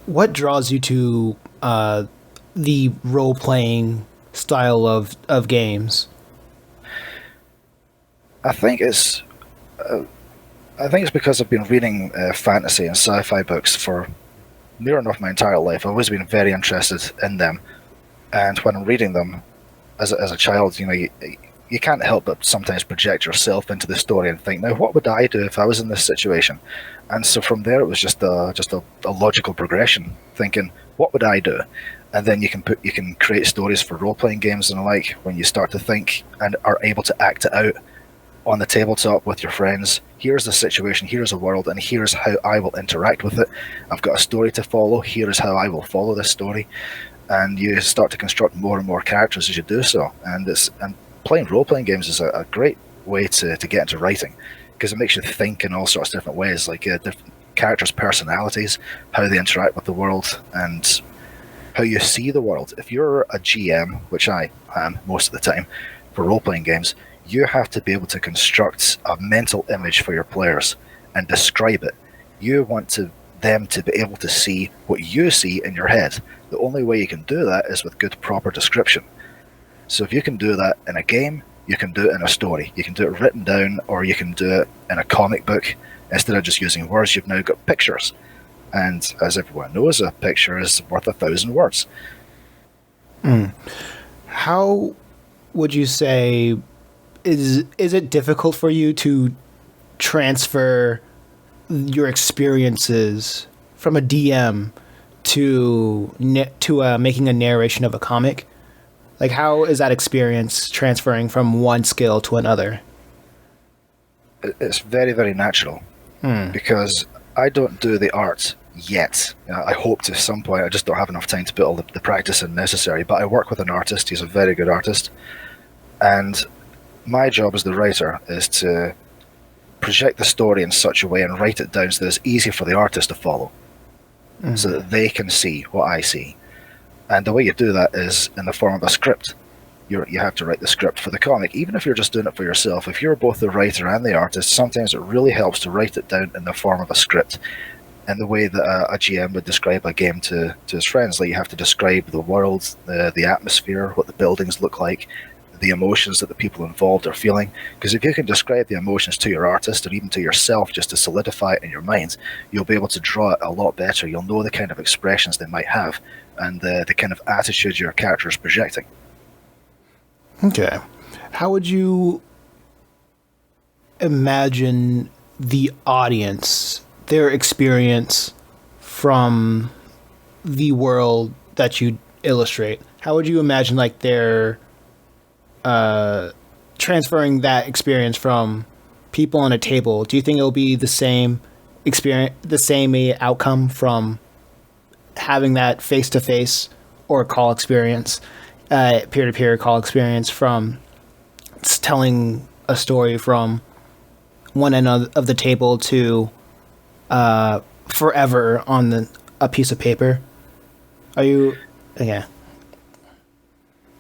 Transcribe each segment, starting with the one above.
what draws you to the role playing style of games? I think it's I think it's because I've been reading fantasy and sci-fi books for near enough my entire life. I've always been very interested in them, and when I'm reading them as a child, you can't help but sometimes project yourself into the story and think, now what would I do if I was in this situation? And so from there, it was just a logical progression, thinking, what would I do? And then you can create stories for role playing games and the like when you start to think and are able to act it out on the tabletop with your friends. Here's the situation, here's a world, and here's how I will interact with it. I've got a story to follow. Here is how I will follow this story, and you start to construct more and more characters as you do so. And playing role playing games is a great way to get into writing, because it makes you think in all sorts of different ways, like different characters' personalities, how they interact with the world, and how you see the world. If you're a GM, which I am most of the time for role playing games, you have to be able to construct a mental image for your players and describe it. You want them to be able to see what you see in your head. The only way you can do that is with good, proper description. So if you can do that in a game, you can do it in a story. You can do it written down, or you can do it in a comic book. Instead of just using words, you've now got pictures. And as everyone knows, a picture is worth 1,000 words. How would you say is it difficult for you to transfer your experiences from a DM to making a narration of a comic? Like, how is that experience transferring from one skill to another? It's very, very natural, because I don't do the art yet. I hope to some point. I just don't have enough time to put all the practice in necessary. But I work with an artist. He's a very good artist. And my job as the writer is to project the story in such a way and write it down so that it's easy for the artist to follow, so that they can see what I see. And the way you do that is in the form of a script. You have to write the script for the comic, even if you're just doing it for yourself. If you're both the writer and the artist, sometimes it really helps to write it down in the form of a script, in the way that a GM would describe a game to his friends. Like, you have to describe the world, the atmosphere, what the buildings look like, the emotions that the people involved are feeling. Because if you can describe the emotions to your artist, or even to yourself, just to solidify it in your mind, you'll be able to draw it a lot better. You'll know the kind of expressions they might have, and the kind of attitude your character is projecting. Okay. How would you imagine the audience, their experience from the world that you illustrate? How would you imagine, like, their transferring that experience from people on a table? Do you think it'll be the same experience, the same outcome from having that face-to-face or call experience, peer-to-peer call experience, from telling a story from one end of the table to forever on a piece of paper? Are you... Yeah.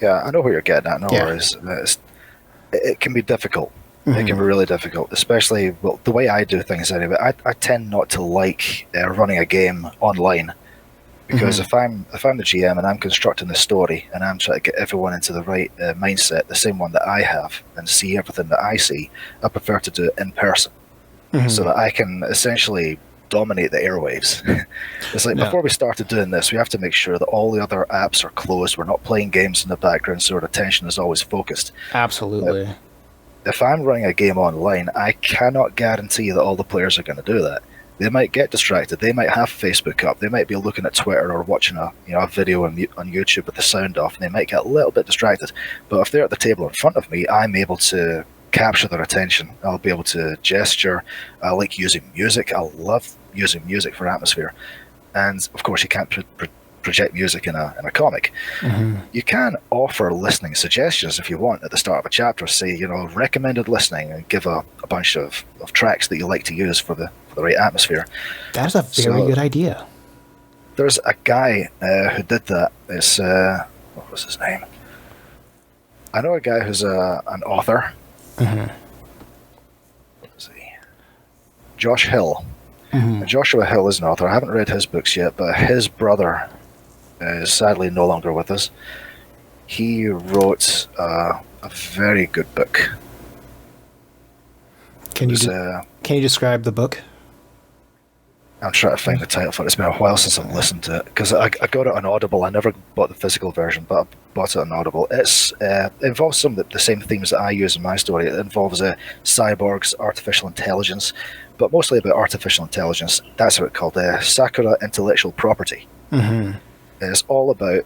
Yeah, I know what you're getting at. No Yeah. worries. It can be difficult. It can be really difficult, especially, well, the way I do things anyway. I tend not to like running a game online, because if I'm the GM and I'm constructing the story and I'm trying to get everyone into the right mindset, the same one that I have, and see everything that I see, I prefer to do it in person, so that I can essentially dominate the airwaves. It's like, Yeah. before we started doing this, we have to make sure that all the other apps are closed. We're not playing games in the background, so our attention is always focused. Absolutely. If I'm running a game online, I cannot guarantee that all the players are going to do that. They might get distracted. They might have Facebook up. They might be looking at Twitter or watching a video on YouTube with the sound off, and they might get a little bit distracted. But if they're at the table in front of me, I'm able to capture their attention. I'll be able to gesture. I like using music. I love using music for atmosphere. And of course, you can't project music in a comic. You can offer listening suggestions if you want at the start of a chapter. Say, recommended listening, and give a bunch of tracks that you like to use for the right atmosphere. That's a very good idea. There's a guy who did that. It's what was his name? I know a guy who's an author. What is he? Josh Hill. Mhm. Joshua Hill is an author. I haven't read his books yet, but his brother is sadly no longer with us. He wrote a very good book. Can you It was, can you describe the book? I'm trying to find the title for it. It's been a while since I've listened to it because I got it on Audible. I never bought the physical version, but I bought it on Audible. It involves some of the same themes that I use in my story. It involves cyborgs, artificial intelligence, but mostly about artificial intelligence. That's what it's called, Sakura Intellectual Property. Mm-hmm. It's all about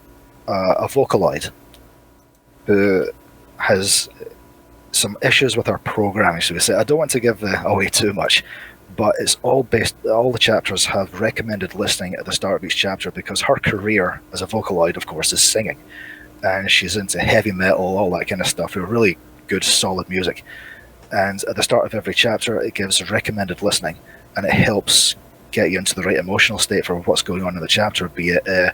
a Vocaloid who has some issues with her programming, should we say. I don't want to give away too much, but it's all the chapters have recommended listening at the start of each chapter because her career as a Vocaloid, of course, is singing. And she's into heavy metal, all that kind of stuff, with really good, solid music. And at the start of every chapter, it gives recommended listening, and it helps get you into the right emotional state for what's going on in the chapter, be it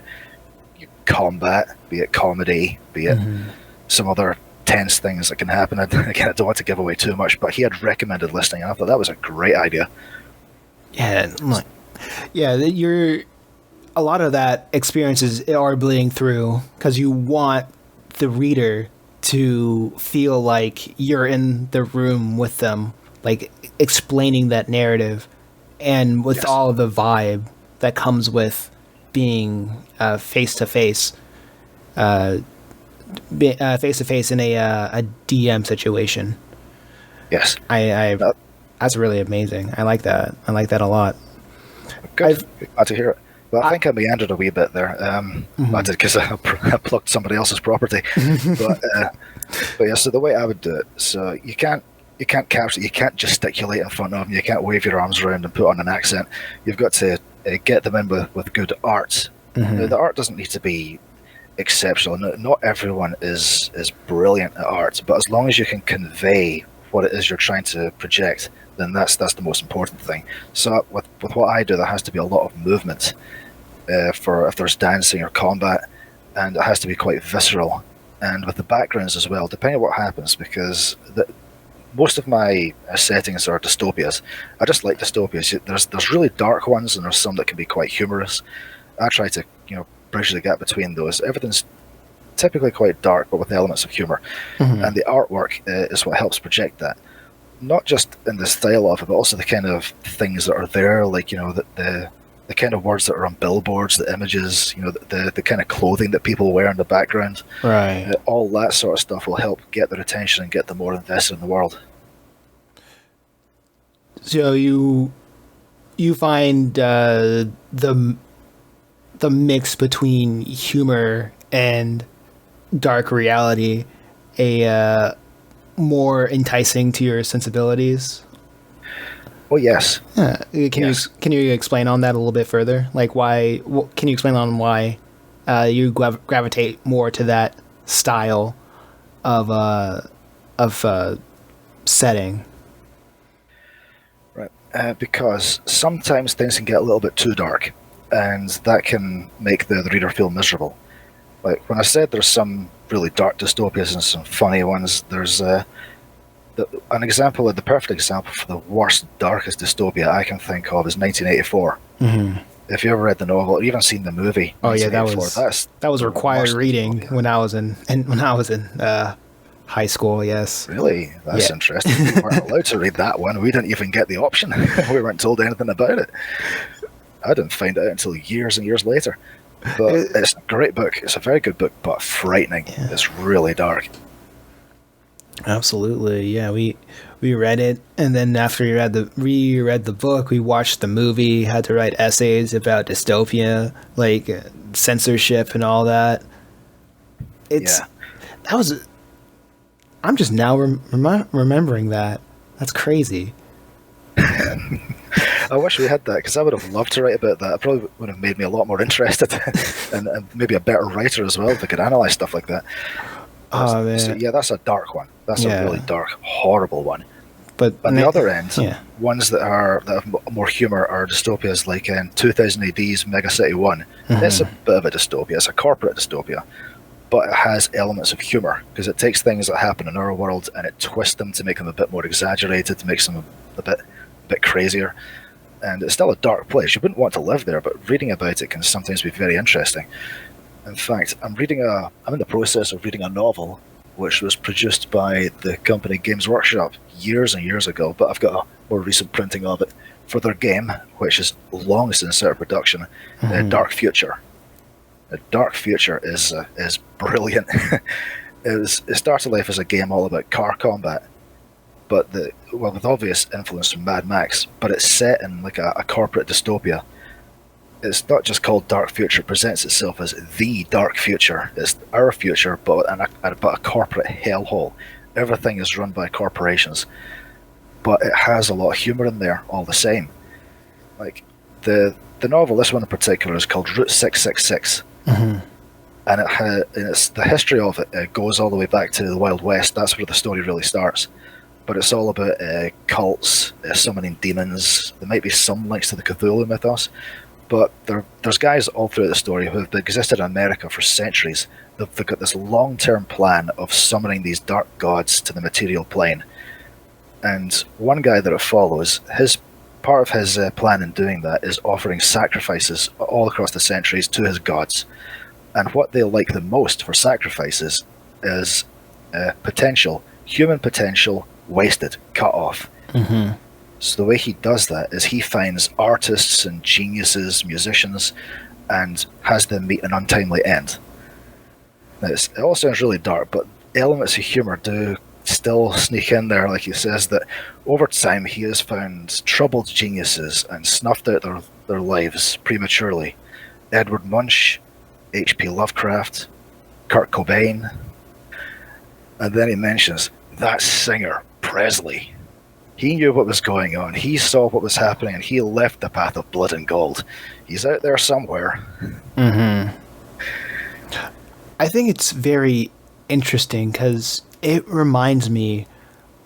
combat, be it comedy, be it some other tense things that can happen. And again, I don't want to give away too much, but he had recommended listening, and I thought that was a great idea. Yeah, you're a lot of that experiences are bleeding through because you want the reader to feel like you're in the room with them, like explaining that narrative, and with all of the vibe that comes with being face to face in a DM situation. Yes, that's really amazing. I like that. I like that a lot. good. Glad to hear it. Well, I think I meandered a wee bit there. I did because I plucked somebody else's property. but yeah, so the way I would do it, so you can't capture, you can't gesticulate in front of them, you can't wave your arms around and put on an accent. You've got to get them in with good art. Now, the art doesn't need to be exceptional. Not everyone is brilliant at art, but as long as you can convey what it is you're trying to project, then that's the most important thing. So with what I do, there has to be a lot of movement for if there's dancing or combat, and it has to be quite visceral. And with the backgrounds as well, depending on what happens, because most of my settings are dystopias. I just like dystopias. There's really dark ones, and there's some that can be quite humorous. I try to bridge the gap between those. Everything's typically quite dark, but with elements of humor, and the artwork is what helps project that. Not just in the style of it, but also the kind of things that are there, like the kind of words that are on billboards, the images, the kind of clothing that people wear in the background. Right. All that sort of stuff will help get their attention and get them more invested in the world. So you find the mix between humor and dark reality more enticing to your sensibilities? Oh yes. Can you explain on that a little bit further? Like why? Can you explain on why you gravitate more to that style of setting? Right. Because sometimes things can get a little bit too dark, and that can make the reader feel miserable. Like when I said there's some really dark dystopias and some funny ones, there's an example, the perfect example for the worst, darkest dystopia I can think of is 1984. If you ever read the novel or even seen the movie, oh yeah, that was required reading dystopia. when I was in high school. Yes. Really, that's interesting. We weren't allowed to read that one. We didn't even get the option. We weren't told anything about it. I didn't find it out until years and years later. But it's a great book. It's a very good book, but frightening. Yeah. It's really dark. Absolutely, yeah. We read it, and then after we read the book, we watched the movie. Had to write essays about dystopia, like censorship and all that. I'm just now remembering that. That's crazy. I wish we had that, because I would have loved to write about that. It probably would have made me a lot more interested and maybe a better writer as well if I could analyze stuff like that. Oh, man. So, yeah, that's a dark one. That's a really dark, horrible one. But on the other end, ones that have more humor are dystopias like in 2000 AD's Mega City 1. It's a bit of a dystopia. It's a corporate dystopia, but it has elements of humor because it takes things that happen in our world and it twists them to make them a bit more exaggerated, to make them a bit crazier. and it's still a dark place. You wouldn't want to live there, but reading about it can sometimes be very interesting. In fact, I'm in the process of reading a novel which was produced by the company Games Workshop years and years ago, but I've got a more recent printing of it for their game, which is long since out of production, Dark Future. Dark Future is brilliant. It started life as a game all about car combat, but with obvious influence from Mad Max, but it's set in like a corporate dystopia. It's not just called Dark Future, it presents itself as the Dark Future. It's our future, but a corporate hellhole. Everything is run by corporations, but it has a lot of humor in there all the same. Like the novel, this one in particular, is called Route 666. And it's the history of it. It goes all the way back to the Wild West. That's where the story really starts. But it's all about cults, summoning demons. There might be some links to the Cthulhu mythos, but there's guys all throughout the story who have existed in America for centuries. They've got this long-term plan of summoning these dark gods to the material plane. And one guy that it follows, part of his plan in doing that is offering sacrifices all across the centuries to his gods. And what they like the most for sacrifices is human potential, wasted, cut off. So the way he does that is he finds artists and geniuses, musicians, and has them meet an untimely end. Now, it all sounds really dark, but elements of humor do still sneak in there. Like he says that over time he has found troubled geniuses and snuffed out their lives prematurely. Edward Munch, H.P. Lovecraft, Kurt Cobain, and then he mentions that singer, Presley. He knew what was going on. He saw what was happening, and he left the path of blood and gold. He's out there somewhere. I think it's very interesting because it reminds me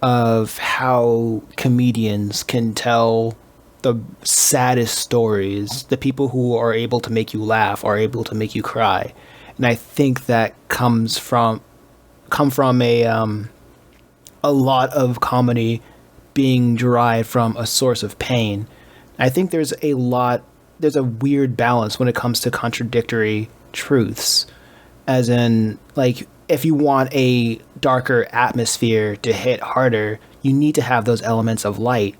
of how comedians can tell the saddest stories. The people who are able to make you laugh are able to make you cry, and I think that come from a lot of comedy being derived from a source of pain. I think there's a weird balance when it comes to contradictory truths, as in, like, if you want a darker atmosphere to hit harder, you need to have those elements of light,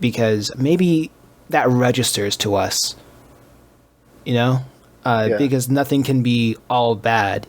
because maybe that registers to us, because nothing can be all bad.